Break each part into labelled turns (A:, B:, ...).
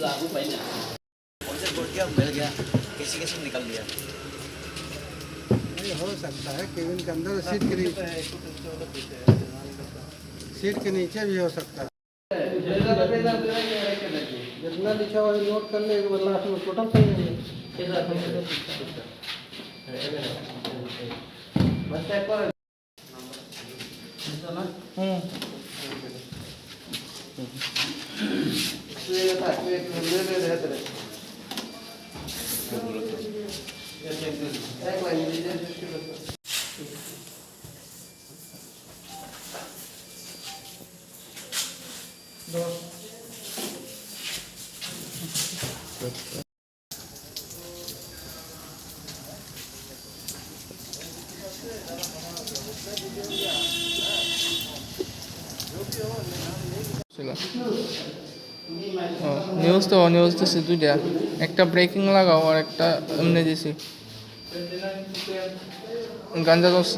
A: लागू पाहिजे मिल गया किसी किसी निकल गया
B: हो सकता है केबिन के अंदर सीट के नीचे भी हो सकता है जितना लिखा हुआ नोट कर ले लास्ट में टोटल सही है
C: নিউজ তো দুইটা, একটা ব্রেকিং লাগাও আর একটা এমনি দিছি গাঞ্জা দোষ।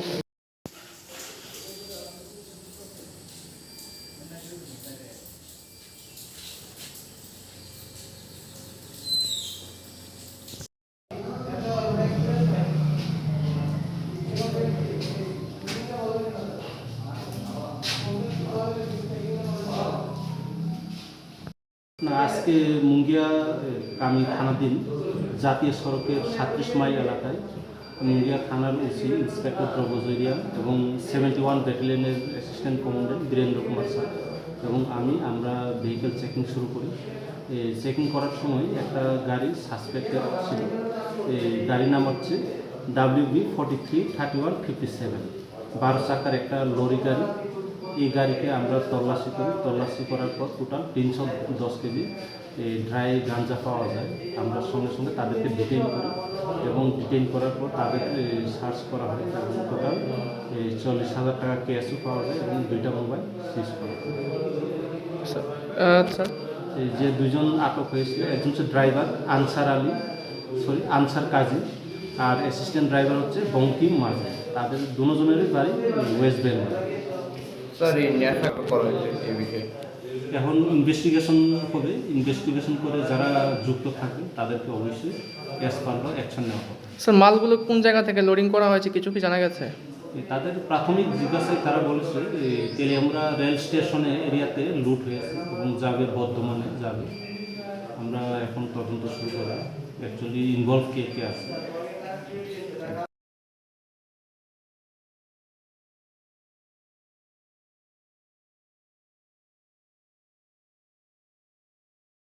D: আজকে মুঙ্গিয়া কামি থানাধীন জাতীয় সড়কের 37 মাইল এলাকায় মুঙ্গিয়া থানার ওসি ইন্সপেক্টর প্রভোজরিয়া এবং 71 ব্যাটালিয়নের assistant commandant Birendra Kumar sir এবং আমরা ভেহিকেল চেকিং শুরু করি। চেকিং করার সময় একটা গাড়ি সাসপেক্টেড ছিল। গাড়ির নাম হচ্ছে WB 433157, 12 চাকার একটা লরি গাড়ি। এই গাড়িকে আমরা তল্লাশি করি। তল্লাশি করার পর টোটাল 310 কেজি ড্রাই গাঞ্জা পাওয়া যায়। আমরা সঙ্গে সঙ্গে তাদেরকে ডিটেইন করি এবং ডিটেইন করার পর তাদের সার্চ করা হয় এবং টোটাল 40,000 টাকা ক্যাশও পাওয়া যায় এবং 2টা মোবাইল সিজ করা হয়।
C: আচ্ছা,
D: যে দুজন আটক হয়েছিল, একজন হচ্ছে ড্রাইভার আনসার কাজী আর অ্যাসিস্ট্যান্ট ড্রাইভার হচ্ছে বঙ্কিম মাঝি। তাদের দুজনেরই বাড়ি ওয়েস্ট বেঙ্গল। এখন ইনভেস্টিগেশন হবে। ইনভেস্টিগেশন করে যারা যুক্ত থাকে তাদেরকে অবশ্যই অ্যাজ পার ল অ্যাকশন নেওয়া হবে।
C: স্যার, মালগুলো কোন জায়গা থেকে লোডিং করা হয়েছে কিছু কি জানা গেছে?
D: তাদের প্রাথমিক জিজ্ঞাসায় তারা বলেছে তেলিয়ামুড়া রেল স্টেশনে এরিয়াতে লুট হয়েছে এবং যাবে বর্ধমানে যাবে। আমরা এখন তদন্ত শুরু করা, অ্যাকচুয়ালি ইনভলভ কে আছে